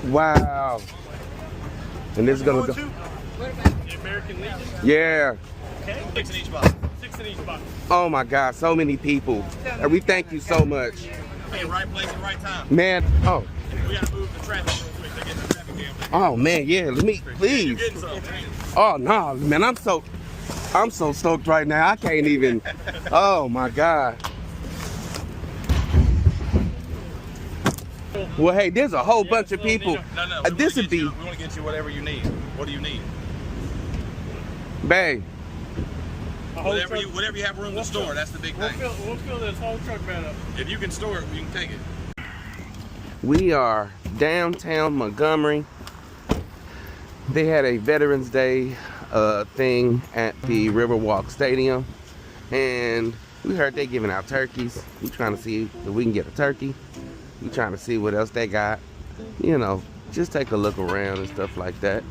Wow. And this is gonna go. What about the American Legion? Yeah. Okay. 6 in each box. 6 in each box. Oh my God, so many people. And we thank you so much. Hey, right place and right time. Man, oh. We gotta move the traffic real quick. They're getting the traffic jam. Oh man, yeah, let me, please. You're getting some. Oh no, man, I'm so stoked right now. I can't even. Oh my God. Well, hey, there's a whole bunch of people. No. This would be. We want to get you whatever you need. What do you need? Babe. Whatever you have room to store. That's the big thing. We'll fill this whole truck bed up. If you can store it, you can take it. We are downtown Montgomery. They had a Veterans Day thing at the Riverwalk Stadium, and we heard they giving out turkeys. We trying to see if we can get a turkey. We trying to see what else they got. You know, just take a look around and stuff like that.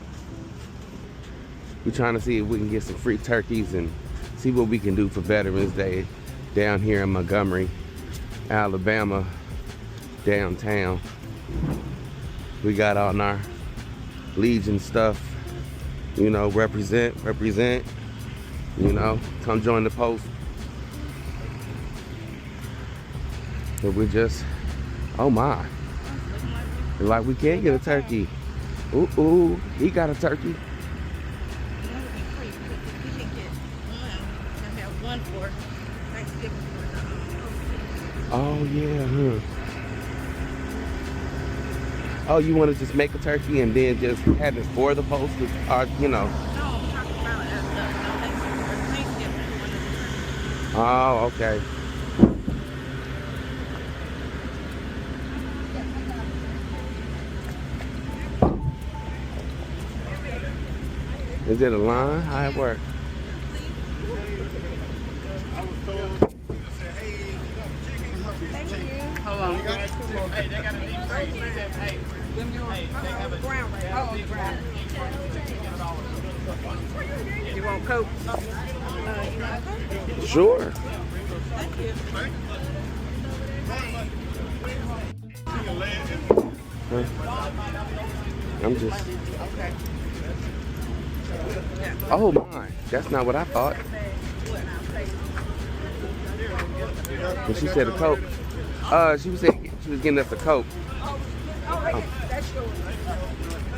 We trying to see if we can get some free turkeys and see what we can do for Veterans Day down here in Montgomery, Alabama, downtown. We got on our Legion stuff, you know, represent, you know, come join the post. But we just, oh my, like we can't get a turkey. Ooh, he got a turkey. Oh yeah, huh? Oh, you want to just make a turkey and then just have it for the post, or you know? No, I'm talking about Thanksgiving. Oh, okay. Is it a line? How it work? Hold on. Hey, they got a deep freeze. Hey, they have a Ground. You want Coke? Sure. Thank you. I'm just. Okay. Oh my, that's not what I thought. When she said a Coke, she was saying she was getting us a Coke. Oh, that's yours.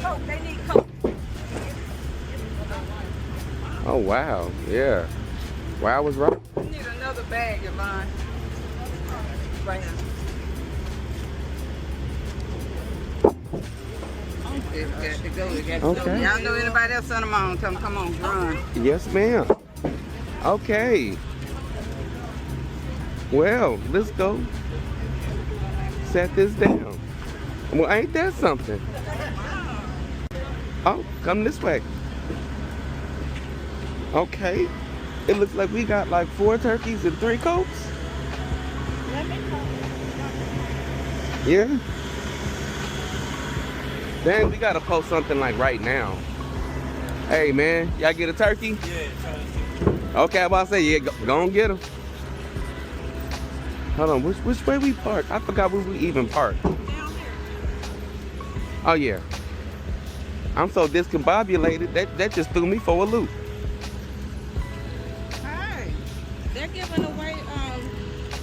Coke, they need Coke. Oh wow, yeah. Wow, I was right. You need another bag of mine. Right now. Okay. Y'all know anybody else on them on? Tell them, come on, run. Yes, ma'am. Okay. Well, let's go set this down. Well, ain't that something? Oh, come this way. Okay. It looks like we got like 4 turkeys and 3 Cokes. Yeah. Dang, we gotta post something like right now. Hey man, y'all get a turkey? Yeah. Okay, I'm about to say, yeah, go and get them. Hold on, which way we parked? I forgot where we even parked. Oh yeah. I'm so discombobulated, that just threw me for a loop. Hey, they're giving away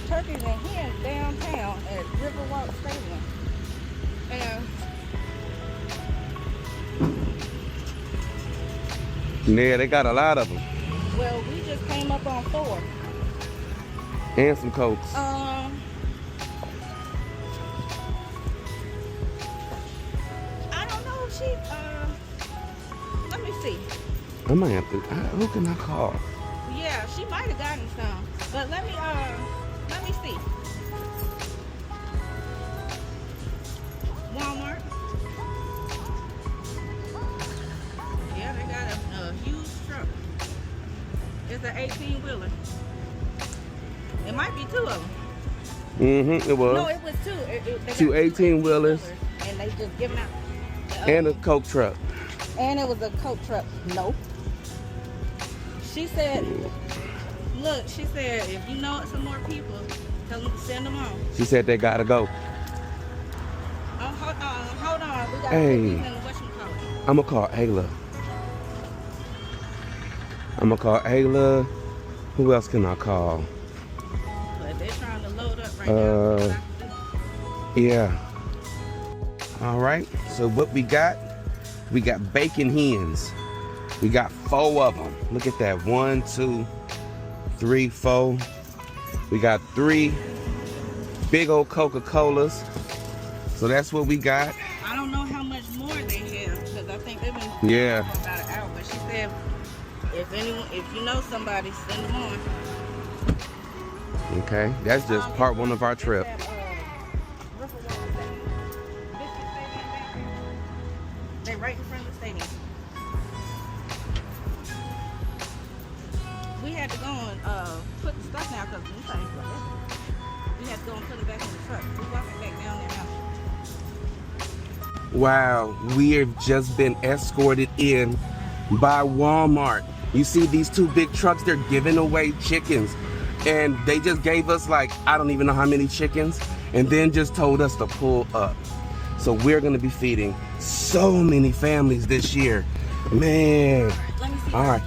turkeys and hens downtown at Riverwalk Stadium. And Yeah, they got a lot of them. well, we just came up on 4. And some Cokes. I don't know if she, let me see. I might have to, who can I call? Yeah, she might have gotten some, but let me see. Walmart. Yeah, they got a huge truck. It's an 18-wheeler. It might be 2 of them. Mm-hmm, it was. No, it was 2. They got 2 18-wheelers. And they just giving out. And a Coke truck. And it was a Coke truck. Nope. She said, look, she said, if you know some more people, tell them to send them on. She said they gotta go. Oh, hold on. got Hey. cookies and whatchamacallit. I'm gonna call Ayla. I'm gonna call Ayla. Who else can I call? But they're trying to load up right Uh, now. Yeah. All right. So what we got bacon hens. We got 4 of them. Look at that. 1, 2, 3, 4. We got 3 big old Coca-Colas. So that's what we got. I don't know how much more they have because I think they've been Yeah. for about an hour. But she said if you know somebody, send them on. Okay. That's just part 1 of our trip. They're right in front of the stadium. We had to go and put the stuff down because these things were heavy. We had to go and put it back in the truck. We're walking back down there now. Wow, we have just been escorted in by Walmart. You see these 2 big trucks, they're giving away chickens. And they just gave us like, I don't even know how many chickens, and then just told us to pull up. So we're gonna be feeding so many families this year. Man, Let me see. all right.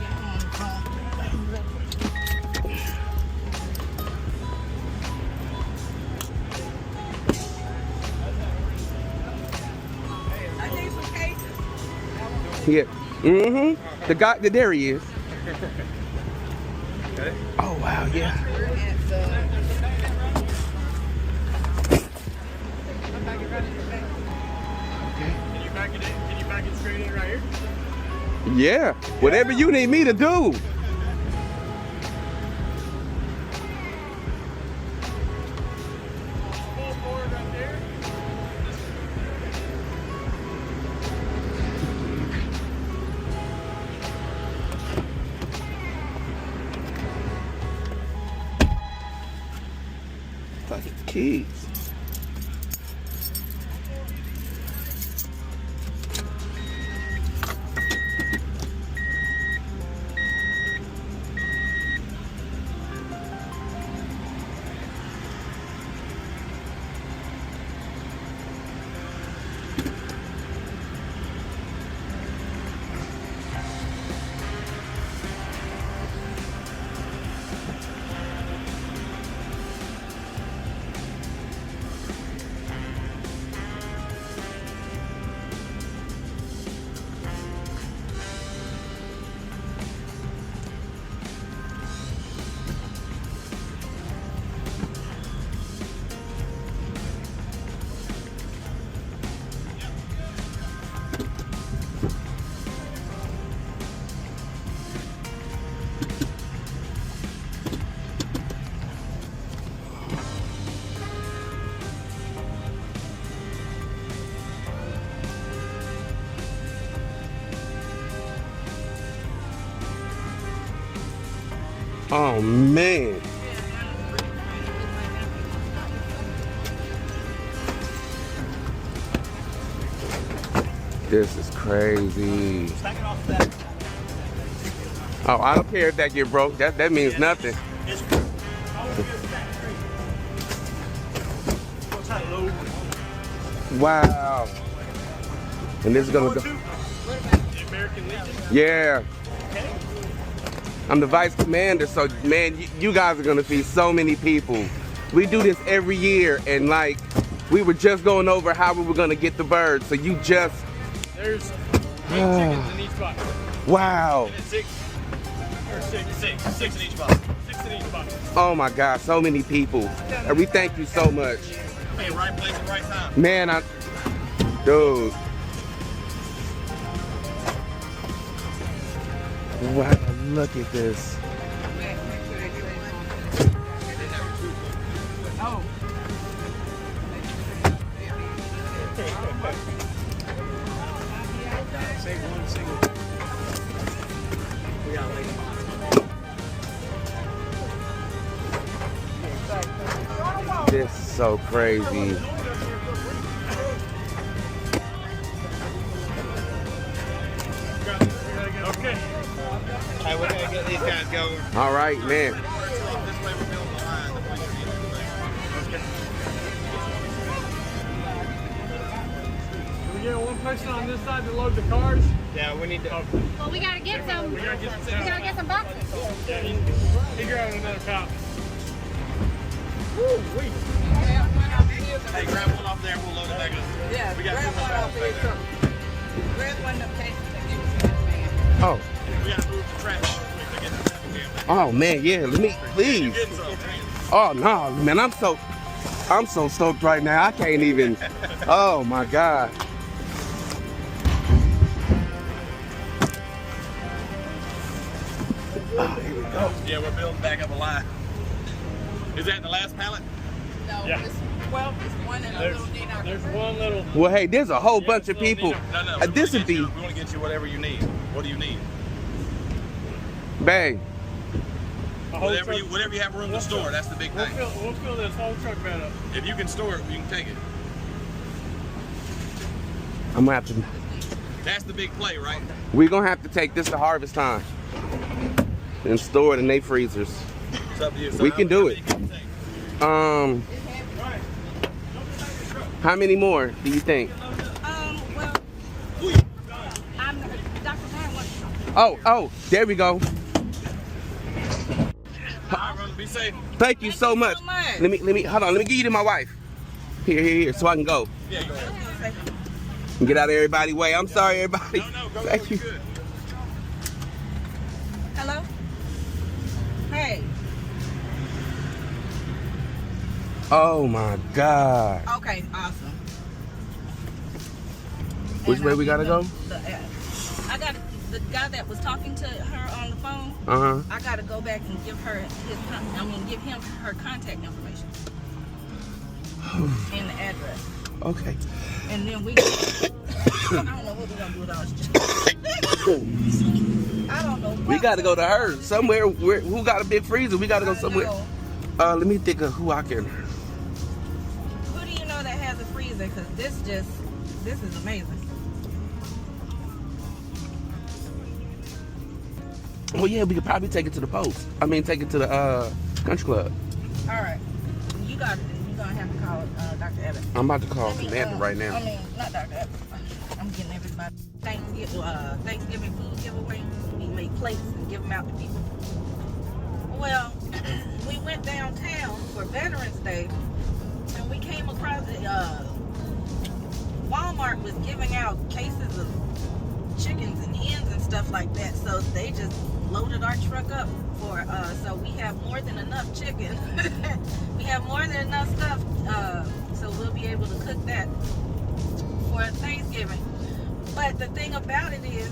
I need some cake. Yeah, there he is. Oh wow, yeah. Can you back it in? Can you back it straight in right here? Yeah, whatever you need me to do. Pull forward right there. Fucking keys. Oh man. This is crazy. Oh, I don't care if that get broke. That means nothing. Wow. And this is gonna go. The American Legion. Yeah. I'm the vice commander, so man, you guys are gonna feed so many people. We do this every year, and like, we were just going over how we were gonna get the birds, so you just... There's 8 chickens in each box. Wow. And 6 in each box. 6 in each box. Oh my God, so many people. And we thank you so much. Hey, right place at right time. Man, dude. Wow, look at this. Oh. Save one single. We got like This is so crazy. okay. Hey, we're gonna get these guys going. All right, man. This way we're building the line. Okay. We get one pushing on this side to load the cars? Yeah, we need to. Well, we gotta get some. We gotta get some boxes. Yeah, he grabbed another pallet. Woo, wait. Hey, grab one off there and we'll load it back up. Yeah, We got grab two more one off pallets of back his there. truck. Grab one of them cases and give it to this man. Oh, We gotta move the trash real quick to get the traffic jam back. oh man, yeah. Let me, please. Getting some. Oh no, man, I'm so stoked right now. I can't even. Oh my God. Oh, here we go. Yeah, we're building back up a line. Is that the last pallet? No, Yeah. it's 12, it's one and a little dinner. There's one little. Well, hey, there's a whole bunch of people. No. This would be, We want to get you whatever you need. What do you need? bang. A whole Whatever truck. you have room to store. That's the big We'll thing. fill this whole truck bed up. If you can store it, you can take it. I'm gonna have to. That's the big play, right? We're gonna have to take this to harvest time and store it in their freezers. It's up to you. So We how- can do how it. many can you take? How many more do you think? Well, I'm Dr. Van wants to Oh, there we go. All right, brother, be safe. Thank you so much. Let me hold on. Let me give you to my wife. Here, so I can go Yeah, go ahead. and get out of everybody's way. I'm sorry, everybody. No, go. Thank you. You're good. Hello? Hey. Oh my God. Okay, awesome. Which And way I'll we give gotta them go? I got the guy that was talking to her on the phone. I gotta go back and give her give him her contact information and the address, Okay. and then we. I don't know what we're gonna do with all this. I don't know. We gotta go to her somewhere. Who got a big freezer? We gotta go somewhere. Let me think of who I can. Who do you know that has a freezer? Because this is amazing. Oh yeah, we could probably take it to the post. I mean, take it to the country club. All right, you got it. You're gonna have to call Dr. Evans. I'm about to call Let me, Commander right now. I mean, not Dr. Evans. I'm getting everybody Thanksgiving food giveaway. We make plates and give them out to people. Well, we went downtown for Veterans Day, and we came across Walmart was giving out cases of chickens and hens and stuff like that. So they just loaded our truck up for so we have more than enough chicken. We have more than enough stuff, so we'll be able to cook that for Thanksgiving. But the thing about it is,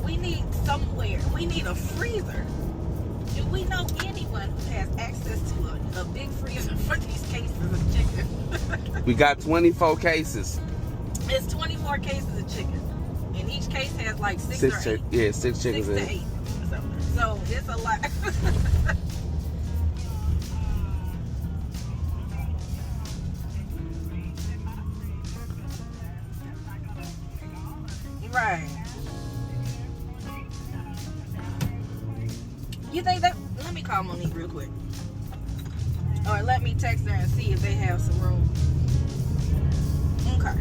we need a freezer. Do we know anyone who has access to a big freezer for these cases of chicken? We got 24 cases. It's 24 cases of chicken, and each case has like six or eight. Yeah, 6 chickens 6 in to it. 8. So it's a lot. Right. You think that? Let me call Monique real quick. Or let me text her and see if they have some room. Okay.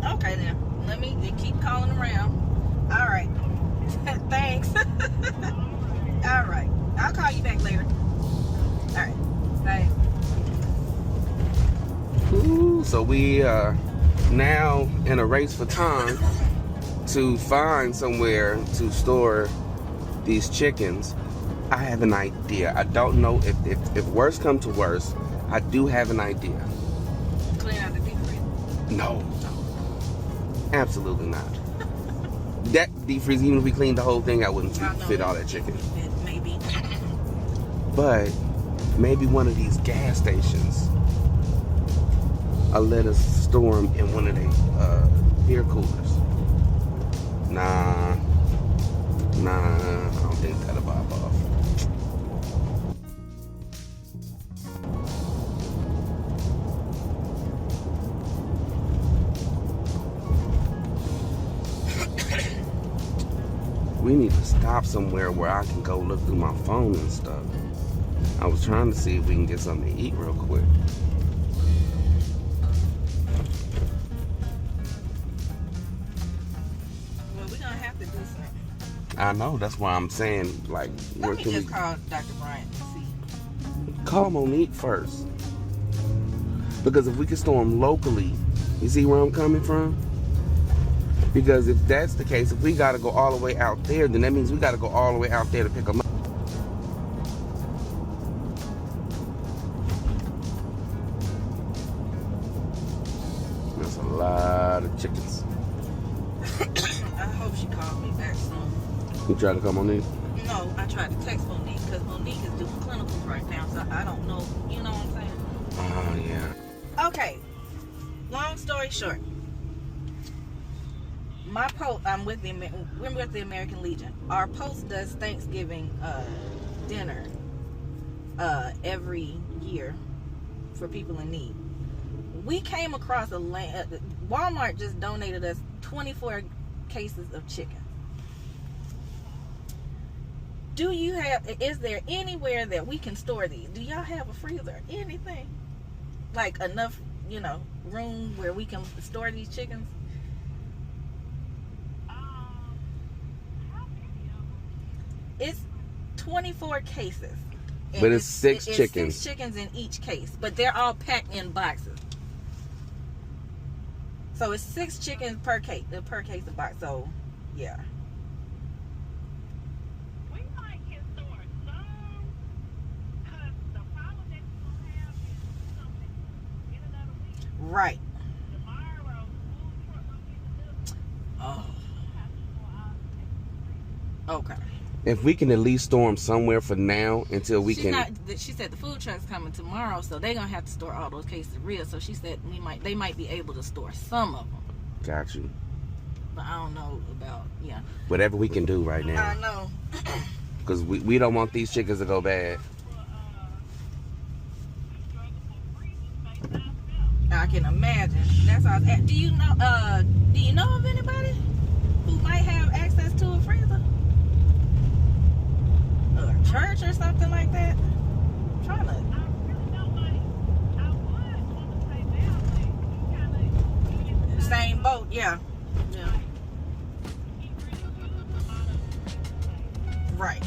Okay then. Let me keep calling around. All right. Thanks. All right. I'll call you back later. All right. Thanks. Ooh, so we are now in a race for time to find somewhere to store these chickens. I have an idea. I don't know if worse come to worse, I do have an idea. Clean out the deep freezer. No. Absolutely not. That deep freeze, even if we cleaned the whole thing, I wouldn't fit all that chicken. Maybe. But maybe one of these gas stations, I'll let us store them in one of their beer coolers. Nah, I don't think that'll bob off. We need to stop stop somewhere where I can go look through my phone and stuff. I was trying to see if we can get something to eat real quick. Well, we're gonna have to do something. I know, that's why I'm saying, like, where Let me can just we call Dr. Bryant and see. call Monique first? Because if we can store them locally, you see where I'm coming from? Because if that's the case, if we got to go all the way out there, then that means we got to go all the way out there to pick them up. That's a lot of chickens. I hope she called me back soon. You try to come on in? No, I tried to text Monique because Monique is doing clinicals right now, so I don't know. You know what I'm saying? Oh, yeah. Okay. Long story short, my post. We're with the American Legion. Our post does Thanksgiving dinner every year for people in need. We came across Walmart just donated us 24 cases of chicken. Is there anywhere that we can store these? Do y'all have a freezer? Anything? Like enough, room where we can store these chickens? It's 24 cases. And But it's six chickens. 6 chickens in each case, but they're all packed in boxes. So it's 6 chickens per case of box. So, yeah. We might can store some, because the problem that you're going to have is something in another week. Right. Tomorrow, food truck going to get delivered. Oh. Have to go out and take the freezer. Okay. If we can at least store them somewhere for now until we can. She said the food truck's coming tomorrow, so they're gonna have to store all those cases real. So she said they might be able to store some of them. Got you. But I don't know about Whatever we can do right I now. know. Because we don't want these chickens to go bad. I can imagine. That's all. Do you know of anybody who might have access to a freezer? Or a church or something like that? I'm trying to. I really don't like, I would want to say that, but you kind of, Same boat, yeah. Right.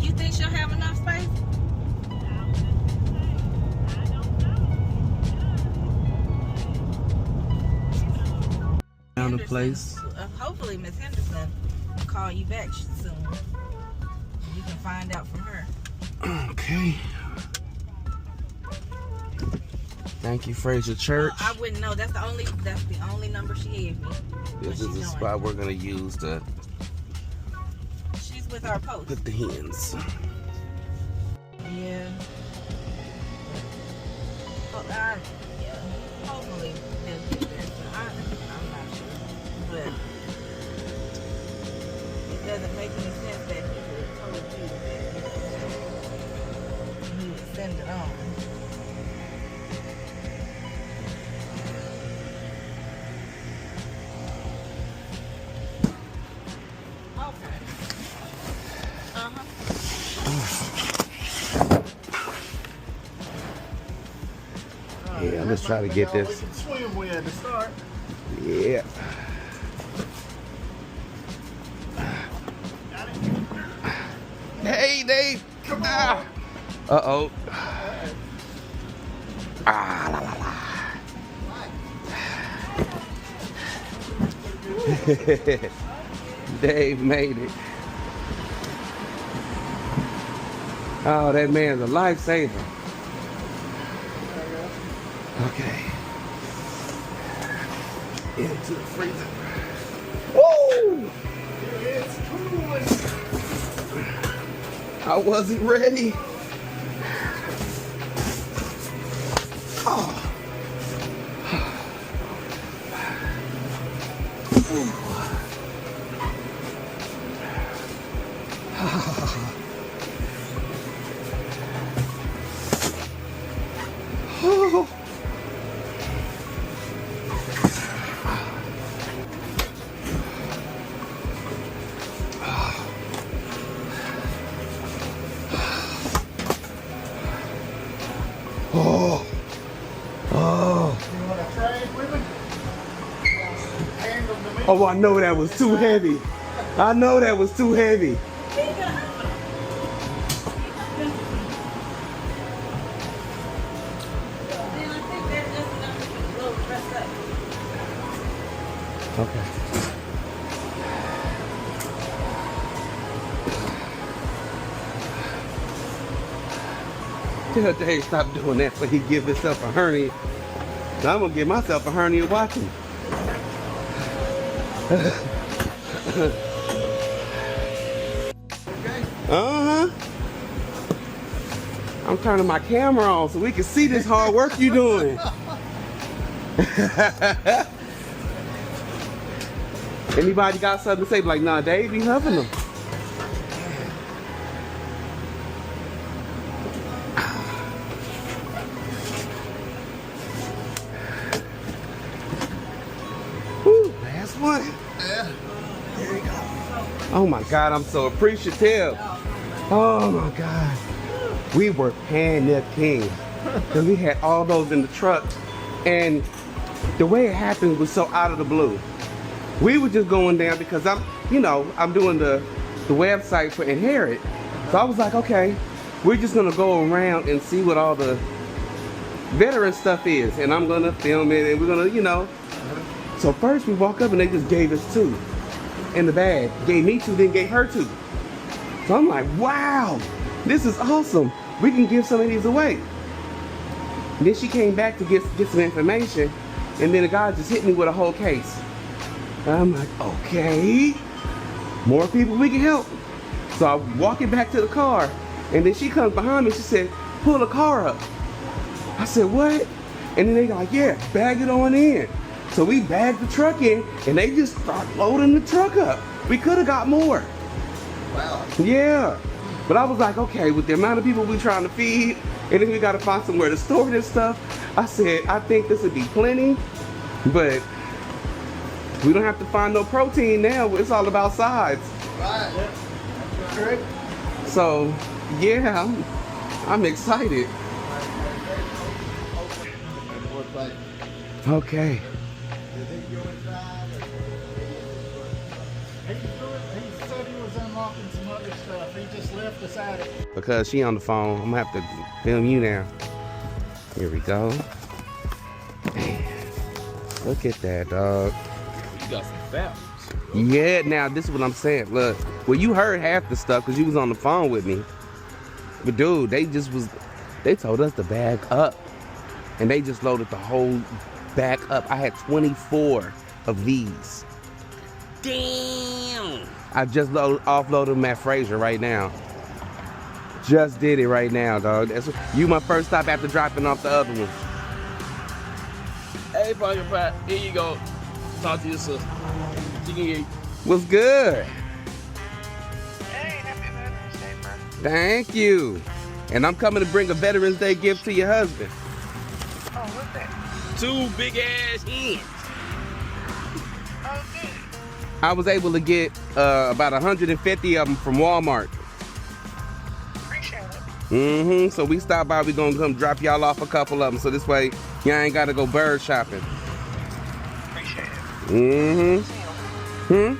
You think she'll have enough space? Found a place. Hopefully Miss Henderson will call you back soon. You can find out from her. Okay. Thank you, Fraser Church. I wouldn't know. That's the only number she gave me. This is the spot we're gonna use to She's with our post. put the hens. Yeah. Hopefully they'll get there. I'm not sure. But it doesn't make any sense that he would have told you that he would send it on. Okay. Yeah, I'm just trying to get this. Swim we had to start. Yeah. Hey, Dave. Come on. Uh-oh. Ah, la, la, la. Dave made it. Oh, that man's a lifesaver. Okay. Into the freezer. Woo! It's cooling. I wasn't ready. Oh. Oh. Oh. You want to trade with me? Handle the meat. Oh, I know that was too heavy. I know that was too heavy. Okay. Tell Dave stop doing that so he give himself a hernia. I'm gonna give myself a hernia watching. Uh-huh. I'm turning my camera on so we can see this hard work you doing. Anybody got something to say? Like, nah, Dave be huffing them. Whew, last one. Yeah. There you go. Oh my God, I'm so appreciative. Oh my God. We were panicking because we had all those in the truck, and the way it happened was so out of the blue. We were just going down because I'm doing the website for Inherit. So I was like, okay, we're just gonna go around and see what all the veteran stuff is, and I'm gonna film it, and we're gonna, So first we walk up and they just gave us 2 in the bag. Gave me 2, then gave her 2. So I'm like, wow, this is awesome. We can give some of these away. And then she came back to get some information, and then the guy just hit me with a whole case. And I'm like, okay, more people we can help. So I'm walking back to the car, and then she comes behind me. She said, pull the car up. I said, what? And then they like, yeah, bag it on in. So we bagged the truck in, and they just start loading the truck up. We could have got more. Wow. Yeah. But I was like, okay, with the amount of people we're trying to feed, and then we got to find somewhere to store this stuff, I said, I think this would be plenty, but we don't have to find no protein now. It's all about sides. Right. That's correct. So, yeah, I'm excited. Okay. He said he was unlocking some other stuff. He just left us at it. Because she on the phone, I'm gonna have to film you now. Here we go. Man, look at that, dog. You got some fat. Yeah, now this is what I'm saying. Look, well, you heard half the stuff because you was on the phone with me. But dude, they told us to bag up. And they just loaded the whole bag up. I had 24 of these. Damn! I just offloaded them at Fraser right now. Just did it right now, dog. You my first stop after dropping off the other ones. Hey, Pumpkin Pie, here you go. Talk to your sister. She can hear you. What's good? Hey, happy Veterans Day, bro. Thank you. And I'm coming to bring a Veterans Day gift to your husband. Oh, what's that? 2 big ass hens. Oh, good. I was able to get about 150 of them from Walmart. Appreciate it. Mm-hmm. So we stopped by. We're gonna come drop y'all off a couple of them. So this way, y'all ain't gotta go bird shopping. Appreciate it. Mm-hmm. See you. Hmm?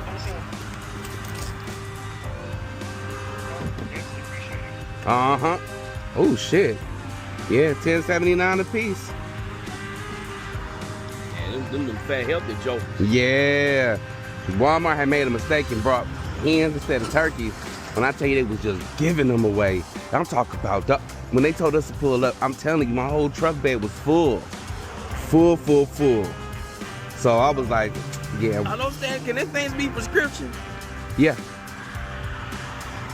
Let me see you. Definitely appreciate it. Uh-huh. Oh shit. Yeah, $10.79 a piece. Yeah, them fat healthy jokers. Yeah. Walmart had made a mistake and brought hens instead of turkeys. When I tell you they was just giving them away. I'm talking about, when they told us to pull up, I'm telling you, my whole truck bed was full. Full. So I was like, yeah. I don't understand. Can this thing be prescription? Yeah.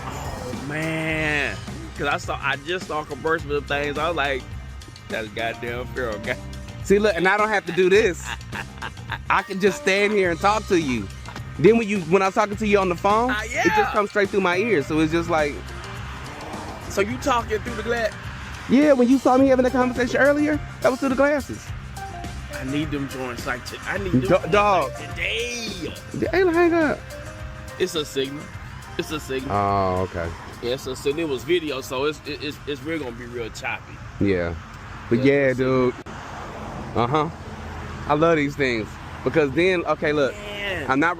Oh, man. Because I just saw commercial things. I was like, that's goddamn feral guy. See, look, and I don't have to do this. I can just stand here and talk to you. Then when I'm talking to you on the phone, yeah. it just comes straight through my ears. So it's just like, So you talking through the glass? yeah, when you saw me having that conversation earlier, that was through the glasses. I need them joints like I need them joints Dog. like today. Hey, hang up. It's a signal. It's a signal. Oh, okay. Yeah, it's a signal. It was video, so it's really gonna be real choppy. Yeah. But yeah, dude. I love these things because then, okay, look, Man. I'm not